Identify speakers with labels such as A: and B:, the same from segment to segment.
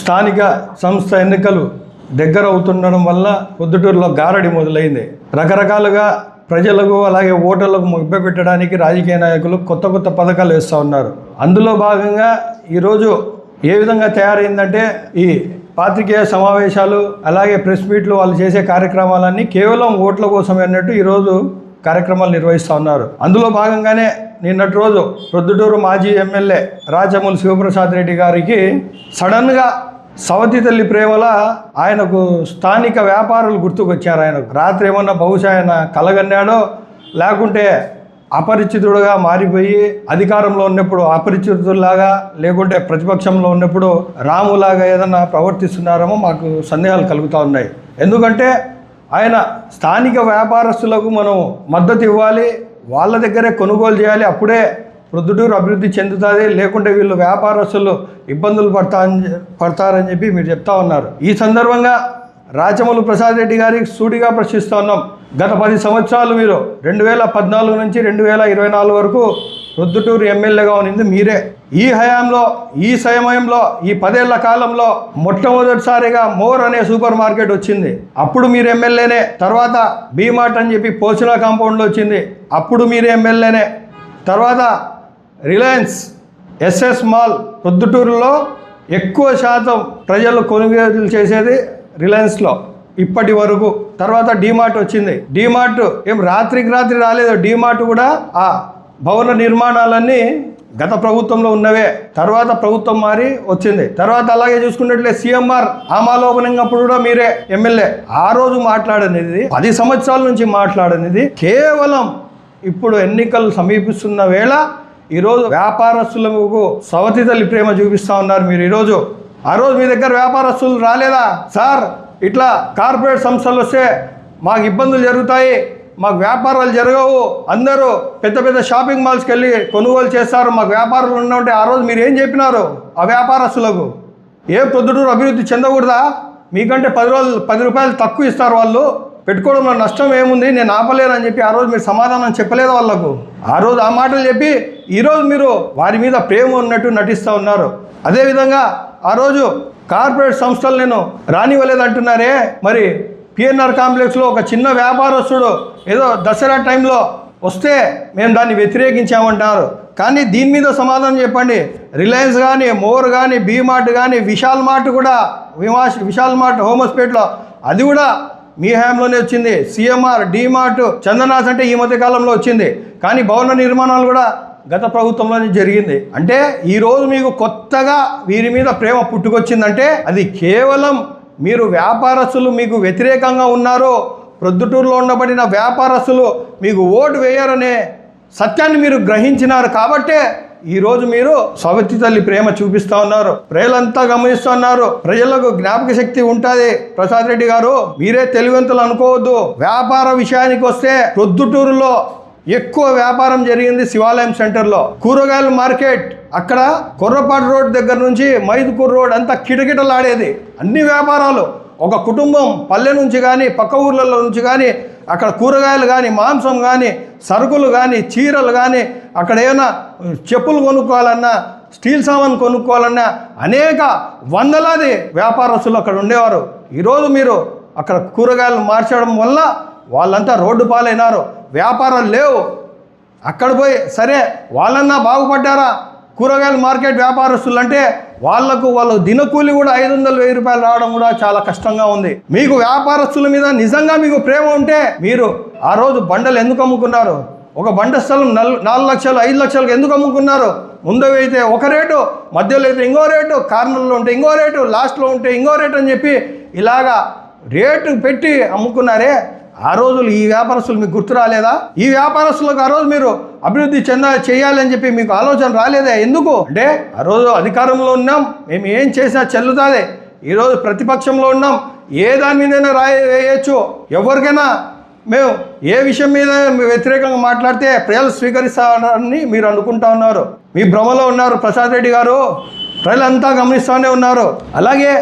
A: స్థానిక సంస్థ ఎన్నికలు దగ్గర అవుతుండడం వల్ల పొద్దుటూరులో గారడి మొదలైంది. రకరకాలుగా ప్రజలకు అలాగే ఓటర్లకు మభ్యపెట్టడానికి రాజకీయ నాయకులు కొత్త కొత్త పథకాలు వేస్తూ ఉన్నారు. అందులో భాగంగా ఈరోజు ఏ విధంగా తయారైందంటే ఈ పాత్రికేయ సమావేశాలు అలాగే ప్రెస్ మీట్లు వాళ్ళు చేసే కార్యక్రమాలన్నీ కేవలం ఓట్ల కోసమే అన్నట్టు ఈరోజు కార్యక్రమాలు నిర్వహిస్తూ ఉన్నారు. అందులో భాగంగానే నిన్నటి రోజు ప్రొద్దుటూరు మాజీ ఎమ్మెల్యే రాచమూలు శివప్రసాద్ రెడ్డి గారికి సడన్గా సవతి తల్లి ప్రేమల ఆయనకు స్థానిక వ్యాపారులు గుర్తుకొచ్చారు. ఆయనకు రాత్రి ఏమన్నా బహుశా ఆయన కలగన్నాడో లేకుంటే అపరిచితుడుగా మారిపోయి అధికారంలో ఉన్నప్పుడు అపరిచితుల్లాగా లేకుంటే ప్రతిపక్షంలో ఉన్నప్పుడు రాములాగా ఏదన్నా ప్రవర్తిస్తున్నారేమో మాకు సందేహాలు కలుగుతూ ఉన్నాయి. ఎందుకంటే ఆయన స్థానిక వ్యాపారస్తులకు మనం మద్దతు ఇవ్వాలి, వాళ్ళ దగ్గరే కొనుగోలు చేయాలి, అప్పుడే ప్రొద్దుటూరు అభివృద్ధి చెందుతుంది, లేకుంటే వీళ్ళు వ్యాపారస్తులు ఇబ్బందులు పడతారని చెప్పి మీరు చెప్తా ఉన్నారు. ఈ సందర్భంగా రాచమూలు ప్రసాద్ రెడ్డి గారికి సూటిగా ప్రశ్నిస్తూ ఉన్నాం. గత 10 సంవత్సరాలు మీరు 2014 నుంచి 2024 వరకు ప్రొద్దుటూరు ఎమ్మెల్యేగా ఉన్నది మీరే. ఈ హయాంలో ఈ సమయంలో ఈ 10 ఏళ్ల కాలంలో మొట్టమొదటిసారిగా మోర్ అనే సూపర్ మార్కెట్ వచ్చింది, అప్పుడు మీరు ఎమ్మెల్యేనే. తర్వాత బీమార్ట్ అని చెప్పి పోసినా కాంపౌండ్లో వచ్చింది, అప్పుడు మీరు ఎమ్మెల్యేనే. తర్వాత రిలయన్స్ ఎస్ఎస్ మాల్ ప్రొద్దుటూరులో ఎక్కువ శాతం ప్రజలు కొనుగోలు చేసేది రిలయన్స్లో ఇప్పటి వరకు. తర్వాత డీమార్ట్ వచ్చింది. డీమార్ట్ ఏం రాత్రికి రాత్రి రాలేదు. డీమార్ట్ కూడా ఆ భవన నిర్మాణాలన్నీ గత ప్రభుత్వంలో ఉన్నవే, తర్వాత ప్రభుత్వం మారి వచ్చింది. తర్వాత అలాగే చూసుకున్నట్లే సిఎంఆర్ ఆమాలో ఓపెనింగ్ అప్పుడు కూడా మీరే ఎమ్మెల్యే. ఆ రోజు మాట్లాడనిది 10 సంవత్సరాల నుంచి మాట్లాడనిది కేవలం ఇప్పుడు ఎన్నికలు సమీపిస్తున్న వేళ ఈరోజు వ్యాపారస్తులకు సవతి తల్లి ప్రేమ చూపిస్తూ ఉన్నారు మీరు. ఈరోజు ఆ రోజు మీ దగ్గర వ్యాపారస్తులు రాలేదా సార్? ఇట్లా కార్పొరేట్ సంస్థలు వస్తే మాకు ఇబ్బందులు జరుగుతాయి, మాకు వ్యాపారాలు జరగవు, అందరూ పెద్ద పెద్ద షాపింగ్ మాల్స్కి వెళ్ళి కొనుగోలు చేస్తారు, మాకు వ్యాపారాలు ఉన్నంటే ఆ రోజు మీరు ఏం చెప్పినారు ఆ వ్యాపారస్తులకు? ఏ ప్రొద్దుటూరు అభివృద్ధి చెందకూడదా? మీకంటే 10 రూపాయలు తక్కువ ఇస్తారు వాళ్ళు, పెట్టుకోవడంలో నష్టం ఏముంది, నేను ఆపలేనని చెప్పి ఆ రోజు మీరు సమాధానం చెప్పలేదు వాళ్ళకు. ఆ రోజు ఆ మాటలు చెప్పి ఈరోజు మీరు వారి మీద ప్రేమ ఉన్నట్టు నటిస్తూ ఉన్నారు. అదేవిధంగా ఆ రోజు కార్పొరేట్ సంస్థలు నేను రానివ్వలేదంటున్నారే, మరి పిఎన్ఆర్ కాంప్లెక్స్లో ఒక చిన్న వ్యాపారస్తుడు ఏదో దసరా టైంలో వస్తే మేము దాన్ని వ్యతిరేకించామంటారు. కానీ దీని మీద సమాధానం చెప్పండి. రిలయన్స్ కానీ, మోర్ కానీ, బీమార్ట్ కానీ, విశాల్ మార్ట్ కూడా, విశాల్ మార్ట్ హోమస్పేట్లో అది కూడా మీ హయాంలోనే వచ్చింది. సిఎంఆర్, డీమార్ట్, చందనాస్ అంటే ఈ మధ్య కాలంలో వచ్చింది. కానీ భవన నిర్మాణాలు కూడా గత ప్రభుత్వంలోనే జరిగింది. అంటే ఈరోజు మీకు కొత్తగా వీరి మీద ప్రేమ పుట్టుకొచ్చిందంటే అది కేవలం మీరు వ్యాపారస్తులు మీకు వ్యతిరేకంగా ఉన్నారు, ప్రొద్దుటూరులో ఉండబడిన వ్యాపారస్తులు మీకు ఓటు వేయరనే సత్యాన్ని మీరు గ్రహించినారు. కాబట్టే ఈరోజు మీరు సవతి తల్లి ప్రేమ చూపిస్తూ ఉన్నారు. ప్రజలంతా గమనిస్తూ ఉన్నారు. ప్రజలకు జ్ఞాపక శక్తి ఉంటుంది. ప్రసాద్ రెడ్డి గారు మీరే తెలివంతులు అనుకోవద్దు. వ్యాపార విషయానికి వస్తే ప్రొద్దుటూరులో ఎక్కువ వ్యాపారం జరిగింది శివాలయం సెంటర్లో. కూరగాయల మార్కెట్ అక్కడ కొర్రపాటు రోడ్ దగ్గర నుంచి మైదుకూరు రోడ్ అంతా కిటకిటలాడేది. అన్ని వ్యాపారాలు, ఒక కుటుంబం పల్లె నుంచి కానీ పక్క ఊర్లలో నుంచి కానీ అక్కడ కూరగాయలు కానీ, మాంసం కానీ, సరుకులు కానీ, చీరలు కానీ, అక్కడ ఏమైనా చెప్పులు కొనుక్కోవాలన్నా, స్టీల్ సామాన్ కొనుక్కోవాలన్నా అనేక వందలాది వ్యాపారస్తులు అక్కడ ఉండేవారు. ఈరోజు మీరు అక్కడ కూరగాయలు మార్చడం వల్ల వాళ్ళంతా రోడ్డు పాలైనారు. వ్యాపారాలు లేవు. అక్కడ పోయి సరే వాళ్ళన్నా బాగుపడ్డారా? కూరగాయల మార్కెట్ వ్యాపారస్తులు అంటే వాళ్ళు దినకూలి కూడా 500-1000 రూపాయలు రావడం కూడా చాలా కష్టంగా ఉంది. మీకు వ్యాపారస్తుల మీద నిజంగా మీకు ప్రేమ ఉంటే మీరు ఆ రోజు బండలు ఎందుకు అమ్ముకున్నారు? ఒక బండ స్థలం 4 లక్షలు 5 లక్షలకు ఎందుకు అమ్ముకున్నారు? ముందు అయితే ఒక రేటు, మధ్యలో అయితే ఇంకో రేటు, కార్నర్లో ఉంటే ఇంకో రేటు, లాస్ట్లో ఉంటే ఇంకో రేటు అని చెప్పి ఇలాగా రేటు పెట్టి అమ్ముకున్నారే. ఆ రోజులు ఈ వ్యాపారస్తులు మీకు గుర్తు రాలేదా? ఈ వ్యాపారస్తులకు ఆ రోజు మీరు అభివృద్ధి చేయాలని చెప్పి మీకు ఆలోచన రాలేదా? ఎందుకు అంటే ఆ రోజు అధికారంలో ఉన్నాం, మేము ఏం చేసినా చెల్లుతుంది. ఈరోజు ప్రతిపక్షంలో ఉన్నాం, ఏ దాని మీదైనా వేయచ్చు. ఎవరికైనా మేము ఏ విషయం మీద వ్యతిరేకంగా మాట్లాడితే ప్రజలు స్వీకరిస్తారని మీరు అనుకుంటా ఉన్నారు. మీ భ్రమలో ఉన్నారు ప్రసాద్ రెడ్డి గారు. ప్రజలంతా గమనిస్తూనే ఉన్నారు. అలాగే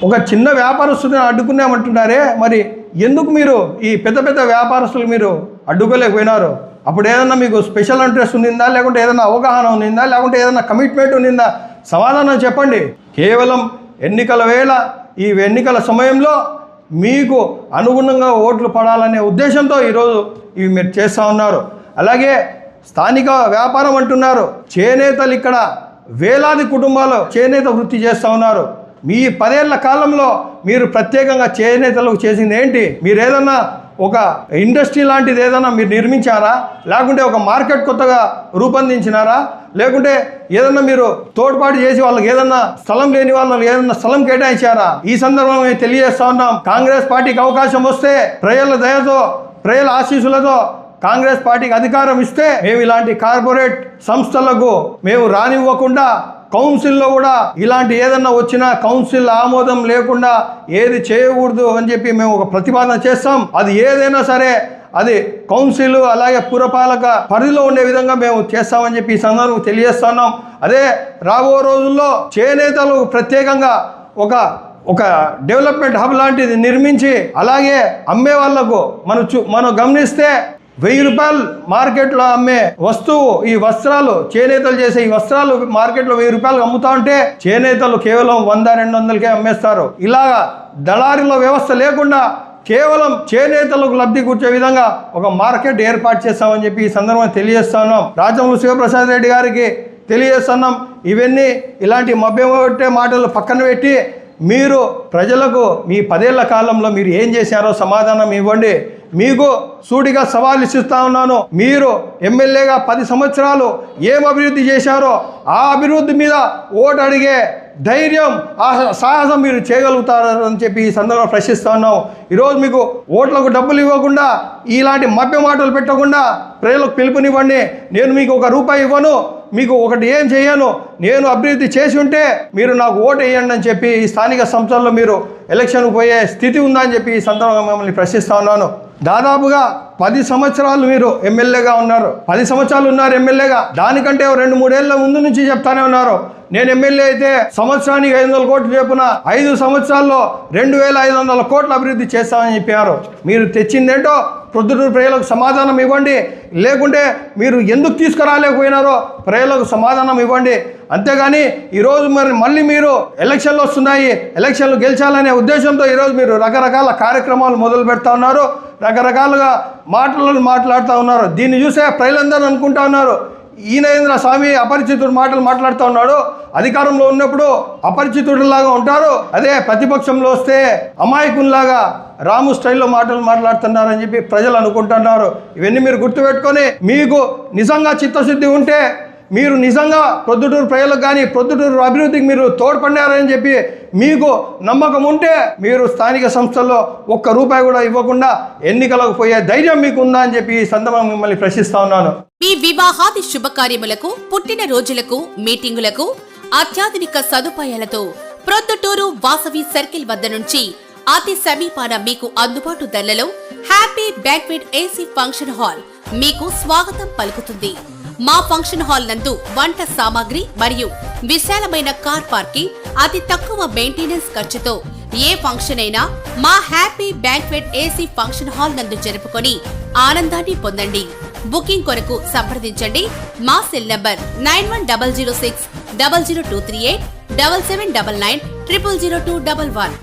A: ఒక చిన్న వ్యాపారస్తుని అడ్డుకున్నామంటున్నారే, మరి ఎందుకు మీరు ఈ పెద్ద పెద్ద వ్యాపారస్తులు మీరు అడ్డుకోలేకపోయినారు? అప్పుడు ఏదన్నా మీకు స్పెషల్ ఇంట్రెస్ట్ ఉండిందా, లేకుంటే ఏదైనా అవగాహన ఉండిందా, లేకుంటే ఏదైనా కమిట్మెంట్ ఉండిందా? సమాధానం చెప్పండి. కేవలం ఎన్నికల వేళ ఈ ఎన్నికల సమయంలో మీకు అనుగుణంగా ఓట్లు పడాలనే ఉద్దేశంతో ఈరోజు ఇవి మీరు చేస్తూ ఉన్నారు. అలాగే స్థానిక వ్యాపారం అంటున్నారు. చేనేతలు ఇక్కడ వేలాది కుటుంబాలు చేనేత వృత్తి చేస్తూ ఉన్నారు. మీ 10 ఏళ్ల కాలంలో మీరు ప్రత్యేకంగా చేనేతలకు చేసింది ఏంటి? మీరు ఏదన్నా ఒక ఇండస్ట్రీ లాంటిది ఏదైనా మీరు నిర్మించారా? లేకుంటే ఒక మార్కెట్ కొత్తగా రూపొందించినారా? లేకుంటే ఏదన్నా మీరు తోడ్పాటు చేసి వాళ్ళకి ఏదన్నా స్థలం లేని వాళ్ళకి ఏదన్నా స్థలం కేటాయించారా? ఈ సందర్భంగా మేము తెలియజేస్తా ఉన్నాం, కాంగ్రెస్ పార్టీకి అవకాశం వస్తే ప్రజల దయతో ప్రజల ఆశీస్సులతో కాంగ్రెస్ పార్టీకి అధికారం ఇస్తే మేము ఇలాంటి కార్పొరేట్ సంస్థలకు మేము రానివ్వకుండా కౌన్సిల్లో కూడా ఇలాంటి ఏదన్నా వచ్చినా కౌన్సిల్ ఆమోదం లేకుండా ఏది చేయకూడదు అని చెప్పి మేము ఒక ప్రతిపాదన చేస్తాం. అది ఏదైనా సరే అది కౌన్సిల్ అలాగే పురపాలక పరిధిలో ఉండే విధంగా మేము చేస్తామని చెప్పి ఈ సందర్భంగా తెలియజేస్తున్నాం. అదే రాబో రోజుల్లో చేనేతలు ప్రత్యేకంగా ఒక డెవలప్మెంట్ హబ్ లాంటిది నిర్మించి అలాగే అమ్మే వాళ్లకు మనం గమనిస్తే 1000 రూపాయలు మార్కెట్లో అమ్మే వస్తువు ఈ వస్త్రాలు చేనేతలు చేసే ఈ వస్త్రాలు మార్కెట్లో 1000 రూపాయలు అమ్ముతా ఉంటే చేనేతలు కేవలం 100-200కే అమ్మేస్తారు. ఇలాగా దళారీల వ్యవస్థ లేకుండా కేవలం చేనేతలకు లబ్ధి కూర్చే విధంగా ఒక మార్కెట్ ఏర్పాటు చేస్తామని చెప్పి ఈ సందర్భంగా తెలియజేస్తున్నాం. రాచమల్లు శివప్రసాద్ రెడ్డి గారికి తెలియజేస్తున్నాం. ఇవన్నీ ఇలాంటి మభ్యపెట్టే మాటలు పక్కన పెట్టి మీరు ప్రజలకు మీ 10 ఏళ్ల కాలంలో మీరు ఏం చేశారో సమాధానం ఇవ్వండి. మీకు సూటిగా సవాల్ ఇస్తా ఉన్నాను. మీరు ఎమ్మెల్యేగా 10 సంవత్సరాలు ఏం అభివృద్ధి చేశారో ఆ అభివృద్ధి మీద ఓటు అడిగే ధైర్యం ఆ సాహసం మీరు చేయగలుగుతారని చెప్పి ఈ సందర్భంగా ప్రశ్నిస్తా ఉన్నాం. ఈరోజు మీకు ఓట్లకు డబ్బులు ఇవ్వకుండా ఇలాంటి మభ్య మాటలు పెట్టకుండా ప్రజలకు పిలుపునివ్వండి. నేను మీకు ₹1 ఇవ్వను, మీకు ఒకటి ఏం చేయను, నేను అభివృద్ధి చేసి ఉంటే మీరు నాకు ఓటు వేయండి అని చెప్పి ఈ స్థానిక సంస్థల్లో మీరు ఎలక్షన్కు పోయే స్థితి ఉందని చెప్పి ఈ సందర్భంగా మిమ్మల్ని ప్రశ్నిస్తా ఉన్నాను. దాదాపుగా 10 సంవత్సరాలు మీరు ఎమ్మెల్యేగా ఉన్నారు. 10 సంవత్సరాలు ఉన్నారు ఎమ్మెల్యేగా. దానికంటే 2-3 ఏళ్ళ ముందు నుంచి చెప్తానే ఉన్నారు, నేను ఎమ్మెల్యే అయితే సంవత్సరానికి 500 కోట్లు చెప్పున 5 సంవత్సరాల్లో 2500 కోట్ల అభివృద్ధి చేస్తామని చెప్పారు. మీరు తెచ్చిందేంటో ప్రొద్దుటూరు ప్రజలకు సమాధానం ఇవ్వండి. లేకుంటే మీరు ఎందుకు తీసుకురాలేకపోయినారో ప్రజలకు సమాధానం ఇవ్వండి. అంతేగాని ఈరోజు మళ్ళీ మీరు ఎలక్షన్లు వస్తున్నాయి, ఎలక్షన్లు గెలిచాలనే ఉద్దేశంతో ఈరోజు మీరు రకరకాల కార్యక్రమాలు మొదలు పెడతా ఉన్నారు, రకరకాలుగా మాట్లాడుతూ ఉన్నారు. దీన్ని చూసే ప్రజలందరూ అనుకుంటా ఉన్నారు, ఈయనేంద్ర స్వామి అపరిచితుడు మాటలు మాట్లాడుతూ ఉన్నాడు. అధికారంలో ఉన్నప్పుడు అపరిచితుడిలాగా ఉంటారు, అదే ప్రతిపక్షంలో వస్తే అమాయకుల్లాగా రాము స్టైల్లో మాటలు మాట్లాడుతున్నారని చెప్పి ప్రజలు అనుకుంటున్నారు. ఇవన్నీ మీరు గుర్తుపెట్టుకొని మీకు నిజంగా చిత్తశుద్ధి ఉంటే మీరు నిజంగా ప్రొద్దుటూరు ప్రజలకు కానీ ప్రొద్దుటూరు అభివృద్ధికి మీరు తోడ్పడినారని చెప్పి మీకు నమ్మకం ఉంటే మీరు స్థానిక సంస్థల్లో ₹1 కూడా ఇవ్వకుండా ఎన్నికలకు పోయే ధైర్యం మీకు ఉందా అని చెప్పి ఈ సందర్భంగా మిమ్మల్ని ప్రశ్నిస్తా ఉన్నాను.
B: మీ వివాహాది శుభకార్యములకు, పుట్టిన రోజులకు, మీటింగులకు అత్యాధునిక సదుపాయాలతో ప్రొద్దుటూరు వాసవి సర్కిల్ వద్ద నుంచి అతి సమీపాన మీకు అందుబాటు ధరలలో happy banquet AC function hall మీకు స్వాగతం పలుకుతుంది. మా ఫంక్షన్ హాల్ నందు వంట సామాగ్రి మరియు విశాలమైన కార్ పార్కింగ్, అతి తక్కువ మెయింటెనెన్స్ ఖర్చుతో ఏ ఫంక్షన్ అయినా మా happy banquet AC function hall నందు జరుపుకొని ఆనందాన్ని పొందండి. బుకింగ్ కొరకు సంప్రదించండి. మా సెల్ నంబర్ 9100600238 7799 000211.